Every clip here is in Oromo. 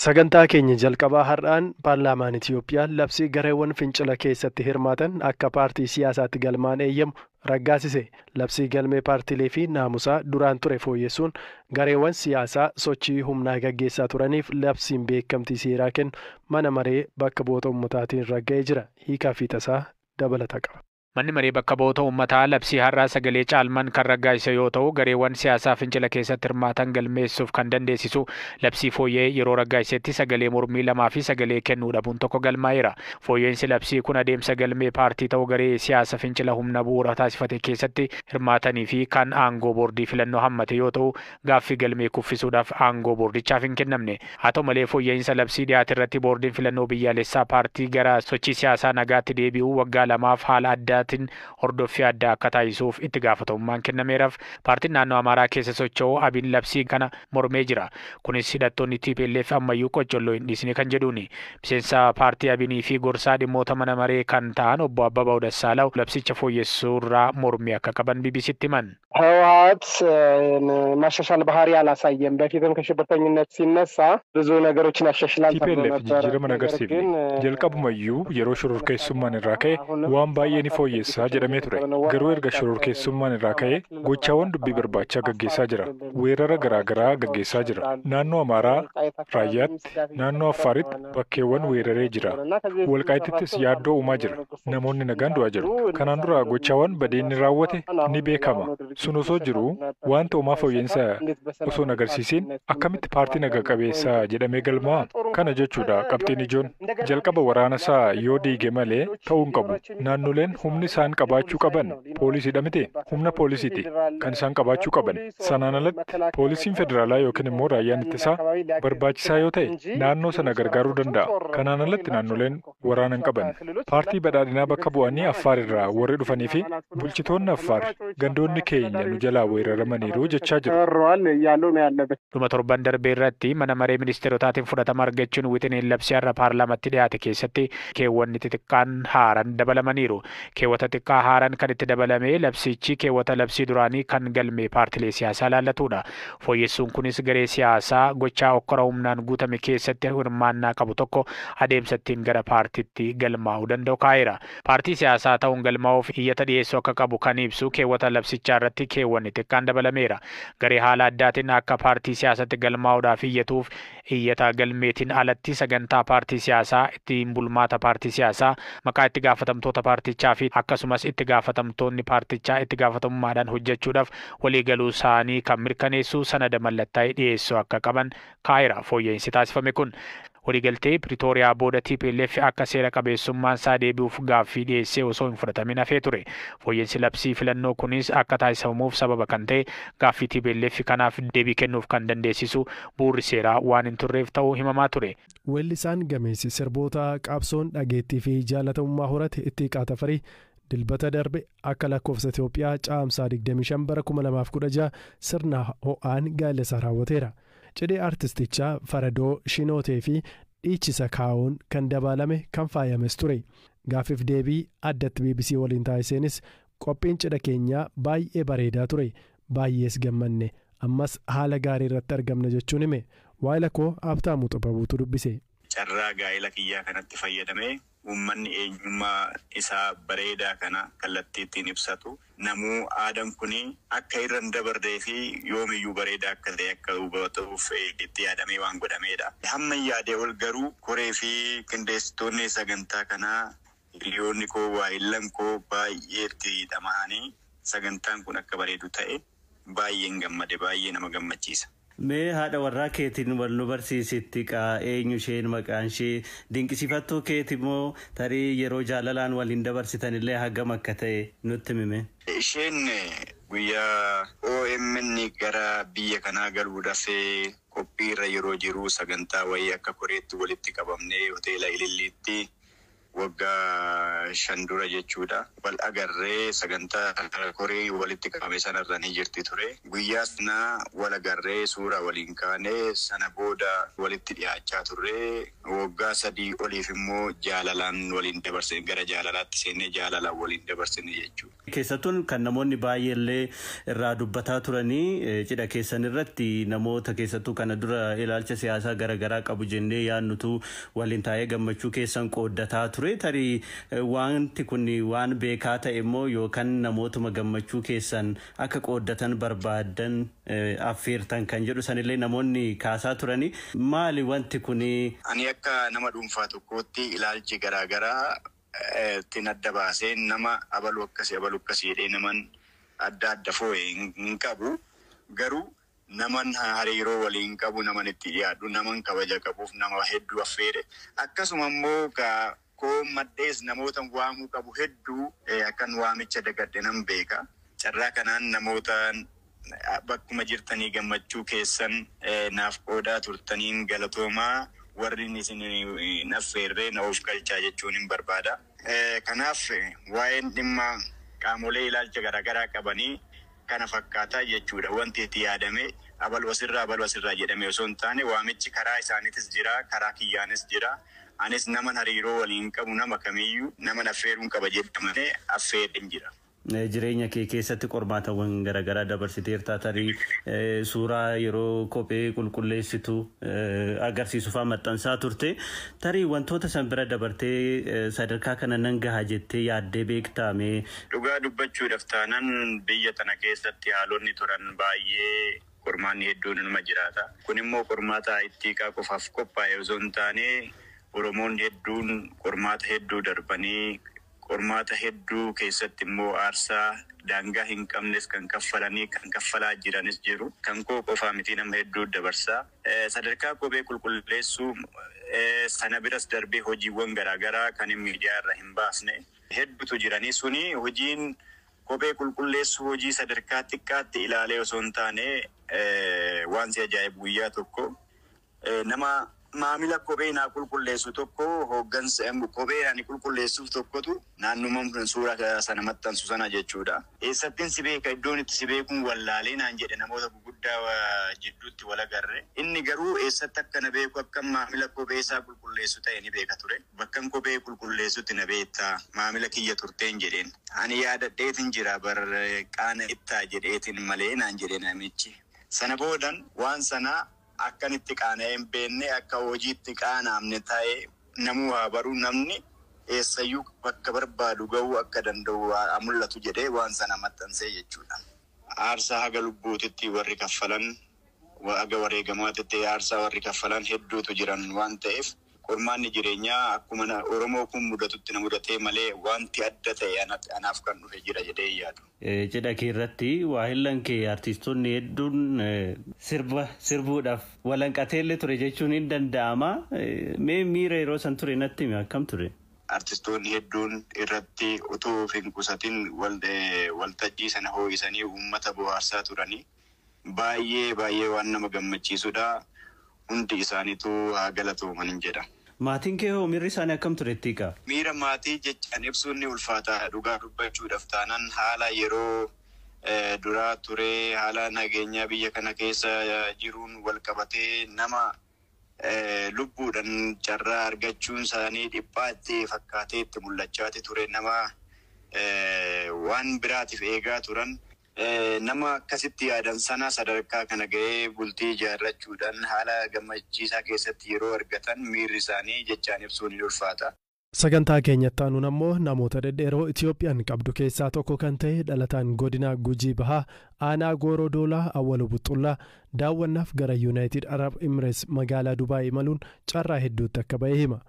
Sagantaa keenya jalqabaa har'aan paarlaamaan Itiyoophiyaa labsii gareewwan fincila keessatti hirmaatan akka paartii siyaasaatti galmaan eeyyamu raggaasise. Labsii galmee paartiilee fi naamusaa duraan ture fooyyessuun gareewwan siyaasaa sochii humnaa gaggeessaa turaniif labsiin beekamtii seeraa kennu mana maree bakka bu'oota uummataatiin ragga'ee jira. Hiikaa fi tasaa dabalata qaba. Manni maree bakka bu'oota uummataa labsii har'aa sagalee caalmaan kan raggaasise yoo ta'u gareewwan siyaasaa fincila keessatti hirmaatan galmeessuuf kan dandeessisu labsii fooyyee yeroo raggaa'isetti sagalee mormii lamaa fi sagalee kennuu dhabuun tokko galmaa'eera. Fooyyeensi labsii kun adeemsa galmee paartii ta'uu garee siyaasa fincila humna bu'uura taasifate keessatti hirmaatanii fi kan aangoo boordii filannoo hammate yoo ta'u gaaffii galmee kuffisuudhaaf aangoo boordichaaf hin kennamne. Haa ta'u malee fooyyeensa labsii dhiyaate irratti boordiin filannoo biyyaalessaa paartii gara sochii siyaasaa nagaatti deebi'uu waggaa lamaaf haala addaa hordoffii addaa akka taasisuuf itti gaafatamummaan kennameeraaf paartiin naannoo Amaaraa keessa socho'u abiin labsii kana mormee jira. Kunis hidhattoonni TPLF ammayyuu qoccoolloo hin dhiisne kan jedhuuni. Miseensa paartii abinii fi gorsaa dhimmoota mana maree kan ta'an obbo Abbabaa Dassaalaw labsicha fooyyessuurraa mormii akka qaban BBCtti himan. ህወሓት ማሻሻል ባህሪ አላሳየም። በፊትም ከሽብርተኝነት ሲነሳ ብዙ ነገሮችን ያሻሽላል ተብሎ ነበር። ጅጅረመ ነገርሲፍ ጀልቀቡመዩ የሮ ሽሩርኬሱማን irraa ka'e waan baay'ee ni fooyyessaa jedhamee ture. Garuu erga shororkeessummaan irraa ka'e gochaawwan dubbii barbaachaa gaggeessaa jira. Weerara garaagaraa gaggeessaa jira. Naannoo Amaaraa, Raayyaatti, naannoo Affaaritti bakkeewwan weeraree jira. Walqaayitittis yaaddoo uumaa jira. Namoonni nagaan du'aa jiru. Kanaan dura gochaawwan badeenni raawwate ni beekama. Sun osoo jiru wanta uumaa fooyyeensa osoo agarsiisiin akkamitti paartii naga qabeessaa jedhamee galmaa'a. Kana jechuudha qabxiin ijoon jalqaba waraanasaa yoo diige malee ta'uu hin qabu. Naannoleen humni isaan qabaachuu qaban poolisiidha miti. Humna poolisiiti kan isaan qabaachuu qaban. Sanaan alatti poolisiin federaalaa yookiin immoo raayyaan ittisaa barbaachisaa yoo ta'e naannoo sana gargaaruu danda'a. Kanaan alatti naannoleen waraana hin qaban. Paartii badhaadhinaa bakka bu'anii Affaar irraa warri dhufanii fi bulchitoonni Affaar gandoonni keenya nu jalaa weeraramaniiru jechaa jiru. Dhuma torban darbee irratti mana maree ministeerotaatiin fudhatama argachuun wixineen labsii har'a paarlaamatti dhiyaate keessatti keewwanni xixiqqaan haaran dabalamaniiru. Keewwata xiqqaa haaran kan itti dabalame labsichi keewwata labsii duraanii kan galmee paartilee siyaasaa laallatudha. Fooyyessuun kunis garee siyaasaa gochaa okkora humnaan guutame keessatti hirmaannaa qabu tokko adeemsa ittiin gara paartiitti galmaa'uu danda'u kaa'eera. Paartii siyaasaa ta'uun galmaa'uuf iyyata dhiyeessuu akka qabu kan ibsu keewwata labsichaa irratti keewwanni xiqqaan dabalameera. Garee haala addaatiin akka paartii siyaasatti galmaa'uudhaaf iyyatuuf iyyata galmeetiin alatti sagantaa paartii siyaasaa ittiin bulmaata paartii siyaasaa maqaa itti gaafatamtoota paartichaa fi akkasumas itti gaafatamtoonni paartichaa itti gaafatamummaadhaan hojjechuudhaaf waliigaluu isaanii kan mirkaneessu sanada mallattaa'ee dhiyeessuu akka qaban kaa'eera. Fooyyeensi taasifame kun waliigaltee Pretooriyaa booda TPLF akka seera qabeessummaan isaa deebi'uuf gaaffii dhiyeessee osoo hin fudhatamin hafee ture. Fooyyeensi labsii filannoo kunis akka taasifamuuf sababa kan ta'e gaaffii TPLF kanaaf deebii kennuuf kan dandeessisu bu'uurri seeraa waan hin turreef ta'uu himamaa ture. Weellisaan gameessi sirboota qabsoon dhageettii fi jaalatamummaa horate itti qaatafarii dilbata darbe akka lakkoofsa Itoophiyaa caamsaa 25 bara 2016 sirna ho'aan gaa'ela raawwateera. Cidhee artistichaa Faradoo Shinootee fi dhiichisa kaa'uun kan dabalame kan faayames ture. Gaaffiif deebii addatti BBC waliin taasiseenis qophiin cidha keenyaa baay'ee bareedaa ture. Baay'ees gammanne. Ammas haala gaarii irratti argamna jechuun hime. Waa'ila koo Abtaamuu Xababuutu dubbise. Carraa gaa'ela kiyyaa kanatti fayyadamee uummanni eenyummaa isaa bareedaa kana kallattii ittiin ibsatu. Namuu aadaan kuni akka irra hin dabarree fi yoomiyyuu bareedaa akka ta'e akka hubatuuf itti yaadamee waan godhameedha. Hamma yaadee ol garuu koree fi qindeessitoonni sagantaa kanaa hiriyoonni koo waayillan koo baay'ee itti dhama'anii sagantaan kun akka bareedu ta'e baay'een gammade baay'ee nama gammachiisa. Mee haadha warraa keetiin wal nu barsiisitti eenyu isheen maqaan ishee dinqisiifattuu keeti moo tarii yeroo jaalalaan waliin dabarsitanillee hagam akka ta'e nutti himi. Isheen guyyaa OMN gara biyya kanaa galuudhaaf qophii irra yeroo jiru sagantaa wayii akka koreetti walitti qabamnee hoteela Ililliitti waggaa 5 dura jechuudha. Wal agarree sagantaa korii walitti qabame sanarra ni jirti ture. Guyyaa sana wal agarree suuraa waliin kaanee sana booda walitti dhiyaachaa turre. Waggaa 3 oliif immoo jaalalaan waliin dabarsine gara jaalalaatti seennee jaalalaan waliin dabarsine jechuudha. Keessattuun kan namoonni baay'eellee irraa dubbataa turanii cidha keessan irratti namoota keessattuu kana dura ilaalcha siyaasaa garaagaraa qabu jennee yaadnutu waliin taa'ee gammachuu keessan qooddataa ture. Tarii wanti kun waan beekaa ta'e immoo yookaan namootuma gammachuu keessan akka qooddatan barbaadan affeertan kan jedhu sanillee namoonni kaasaa turanii maali wanti kun? Ani akka nama dhuunfaa tokkootti ilaalchi garaagaraa ittiin adda baasee nama abalu akkasii jedhee naman adda foo'e hin qabu. Garuu naman hariiroo waliin qabu, naman itti dhiyaadhu, naman kabaja qabuuf nama hedduu affeere. Akkasuma immoo koo maddees namoota waamuu qabu hedduu akkan waamicha dagadhe nan beeka. Carraa kanaan namoota bakkuma jirtanii gammachuu keessan naaf qoodaa turtaniin galatoomaa. Warri isin affeerree na of galchaa jechuun hin barbaada. Kanaaf waa'een dhimma qaamolee ilaalcha garaagaraa qabanii kana fakkaataa jechuudha. Wanti itti yaadame abaluu asirraa jedhame osoo hin taane waamichi karaa isaaniitis jira, karaa kiyyaanis jira. Anis naman hariiroo waliin qabu nama kamiyyuu naman affeeruun qaba jedhamee affeereen jira. Jireenya kee keessatti qormaatawwan garaagaraa dabarsiteertaa tarii suuraa yeroo kophee qulqulleessitu agarsiisuufaa maxxansaa turte. Tarii wantoota san bira dabartee sadarkaa kana nan gahaa jettee yaaddee beektaame? Dhugaa dubbachuudhaaf taanaan biyya tana keessatti haalonni turan baay'ee qormaanni hedduun numa jiraata. Kun immoo qormaata ittiiqaa qofaaf qophaa'e osoo hin taane Oromoon hedduun qormaata hedduu darbanii qormaata hedduu keessatti immoo aarsaa daangaa hin qabnes kan kaffalanii kan kaffalaa jiranis jiru. Kan koo qofaa miti nama hedduu dabarsaa. Sadarkaa kophee qulqulleessuu sana biras darbee hojiiwwan garaagaraa kan miidiyaa irra hin baasne hedduutu jiranii. Suni hojiin kophee qulqulleessuu hojii sadarkaa xiqqaatti ilaalee osoo hin taane waan si ajaa'ibu guyyaa tokko nama maamila kophee naa qulqulleessu tokko hooggansa kophee ani qulqulleessuuf tokkotu naannuma suuraa sana maxxansu sana jechuudha. Eessattiin si beeka iddoon itti si beekuun wallaalee naan jedhe namoota gurguddaa jidduutti wal agarre. Inni garuu eessatti akka na beeku akka maamila kophee isaa qulqulleessu ta'e ni beeka ture. Bakkan kophee qulqulleessutti na beektaa maamila kiyya turteen jedheen. Ani yaadadheetin jira qaana ittaa jedheetin malee naan jedhe namichi. Sana boodan waan sanaa akkanitti qaana'ee hin beekne akka hojiitti qaanaamne ta'ee namuu haa baruu namni eessayyuu bakka barbaadu ga'uu akka danda'u mul'atu jedhee waan sana maxxansee jechuudha. Aarsaa haga lubbuutitti warri kaffalan haga wareegamaatitti aarsaa warri kaffalan hedduutu jiran waan ta'eef qormaanni jireenyaa akkuma Oromoo kun mudatutti na mudatee malee wanti adda ta'e anaaf kan dhufe jira jedhee yaadu. Cidha kee irratti waahillan kee artistoonni hedduun sirbuudhaaf walanqateellee ture jechuun hin danda'ama. Mee miira yeroo san ture natti himi akkam ture? Artistoonni hedduun irratti utuu hin qusatin waltajjii sana hoo'isanii uummata bohaarsaa turanii baay'ee waan nama gammachiisudha. Hundi isaaniitu haa galatooman jedha. Maatiin kee hoo miirri isaanii akkam ture ittiiqa? Miira maatii jechaan ibsuun ni ulfaata. Dhugaa dubbachuudhaaf taanaan haala yeroo duraa ture haala nageenyaa biyya kana keessa jiruun wal qabatee nama lubbuudhaan carraa argachuun isaanii dhiphaatti fakkaatee itti mul'achaati ture. Nama waan biraatiif eegaa turan. Nama akkasitti yaadan sana sadarkaa kana ga'ee bultii ijaarrachuudhaan haala gammachiisaa keessatti yeroo argatan miirri isaanii jechaan ibsuun ni ulfaata. Sagantaa keenyatti aanuun ammoo namoota dhedheeroo Itiyoophiyaan qabdu keessaa tokko kan ta'e dhalataan godina Gujii Bahaa aanaa Gooroo Doolaa Awwaluu Buxxullaa daawwannaaf gara Yuunaayitid Arab Emirates magaalaa Dubaay imaluun carraa hedduutti akka ba'e hima.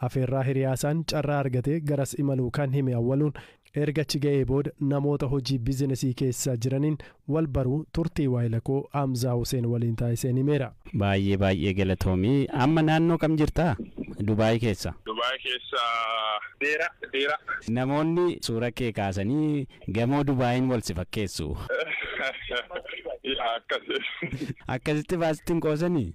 Afeerraa hiriyaasaan carraa argatee garas imaluu kan hime Awwaluun erga achi ga'ee booda namoota hojii biizinesii keessa jiraniin wal baruu turtii waayilakoo Hamzaa Huseen waliin taasiseen himeera. Baay'ee galatoomii. Amma naannoo kam jirtaa? Dubaay keessa. Dubaay keessa dheera. Namoonni suura kee kaasanii gamoo Dubaayin wal si fakkeessu. Akkasitti baasittiin qoosanii?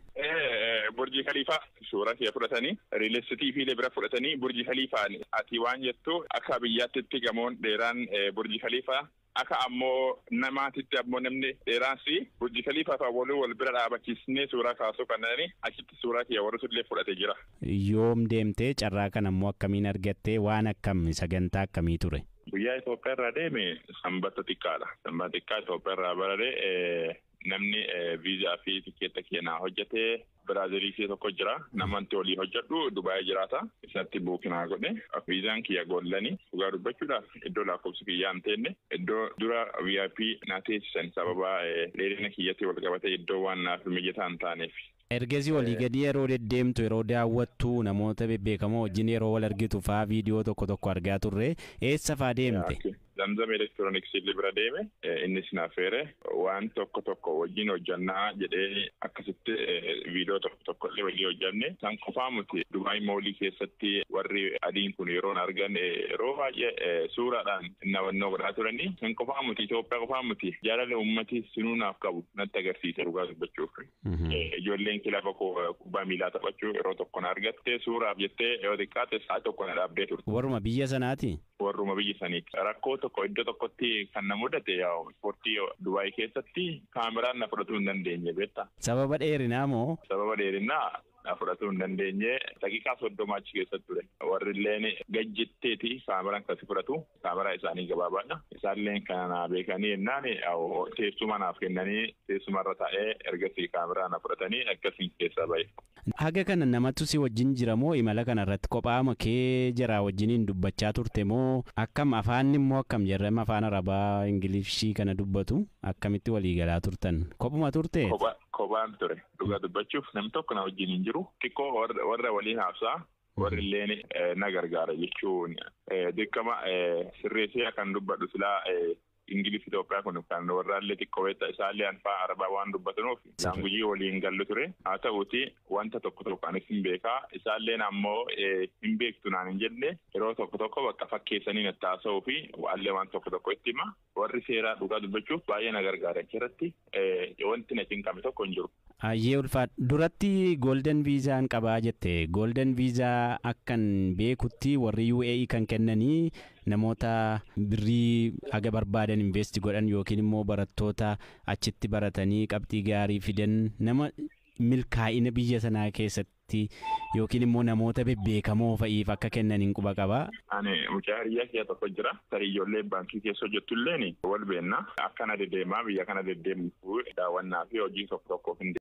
Burji Khaliifaa suuraa kee fudhatanii riilesitii fi bira fudhatanii Burji Khaliifaan ati waan jettu akka biyyaatti gamoon dheeraan Burji Khaliifaa akka ammoo namaatitti ammoo namni dheeraansi Burji Khaliifaa fa wal bira dhaabachiisnee suuraa kaasuu kanneen achitti suuraa kee warra fudhatee jira. Yoom deemtee carraa kan ammoo akkamiin argattee waan akkam sagantaa akkamii ture? Guyyaa Itoophiyaa irraa deeme sanbata xiqqaadha. Sanbata xiqqaa Itoophiyaa irraa bararee namni viizaa fi tikeetta keenyaa hojjetee Biraazilii tokko jira. Namanti olii hojjedhu Dubaayii jiraata. Isatti buukinaa godhe. Viizaan kiyya gollanii dhugaa dubbachuudhaaf iddoo lakkoofsi kiyyaa hin teenne iddoo dura VIP na teessisan sababa dheerina kiyyatti wal qabatee iddoo waan naaf mijataa hin taaneef. Ergasii walii gadi yeroo deddeemtu yeroo daawwattu namoota bebbeekamoo wajjin yeroo wal argitu faa viidiyoo tokko argaa turre eessa faa deemte? Zamzam Elektirooniksii bira deeme innis naaf feere waan tokko wajjin hojjannaa jedhee akkasitti viidiyoo tokko illee wajjin hojjanne san qofaa muti Dubaay moolii keessatti warri adiin kun yeroo argan yeroo baay'ee suuraadhaan nawannoo godhaa turanii san qofaa muti Itoophiyaa qofaa muti jaalala uummatii sinuu naaf qabu natti agarsiise dhugaa dubbachuuf. Ijoolleen kilaba kubbaa miilaa taphachuu yeroo tokko na argatte suuraaf jettee yoo xiqqaate sa'a tokko na dhaabdee turte. Warruma biyya sanaati? Warruma biyya saniiti. Rakkoo tokko iddoo tokkotti kan na mudate ispoortii Dubaay keessatti kaameraan na fudhatuu hin dandeenye beektaa. Sababa dheerinaa moo? Sababa dheerinaa na fudhatuu hin dandeenye daqiiqaa 30 achi keessatti ture. Warri illeen gajjitteeti kaameraan kasi fudhatu kaameraa isaanii gabaabaadha. Isaalleen kana beekanii jennaan teessuma naaf kennanii teessumarra taa'ee ergasii kaameraa na fudhatanii akkasiin keessaa bahe. Haga kana namatu si wajjin jira moo imala kana irratti kophaama kee jara wajjiniin dubbachaa turte moo akkam afaan immoo akkam jarrama afaan Arabaa Ingilishii kana dubbatu akkamitti walii galaa turtan kophuma turte? Kophaan ture dhugaa dubbachuuf namni tokko na wajjin hin jiru xiqqoo warra waliin haasa'aa warri illeen na gargaara jechuun dirqama sirreessee kan dubbadhu silaa Ingilisi Itoophiyaa kun kan warraallee xiqqoo beektaa isaallee afaan Arabaa waan dubbatanuuf laangujii waliin gallu ture haa ta'uuti wanta tokko anis hin beekaa isaalleen ammoo hin beektu naan hin jenne yeroo tokko bakka fakkeessanii natti haasa'uu fi waallee waan tokko itti hima warri seeraa dhugaa dubbachuuf baay'ee na gargaara achirratti wanti na cinqame tokko hin jiru. Ayyee ulfaat duratti golden viizaan qabaa jette golden viizaa akkan beekutti warri UAE kan kennanii namoota birrii haga barbaadan investi godhan yookiin immoo barattoota achitti baratanii qabxii gaarii fidan nama milkaa'ina biyya sanaa keessatti yookiin immoo namoota bebbeekamoo fa'iif akka kennaniin quba qaba. Ani mucaa hiriyaa kee tokko jira. Ijoollee baankii keessa hojjettulleen wal beekna. Akkana deddeemaa biyya kana deddeemuuf daawwannaa fi hojii tokko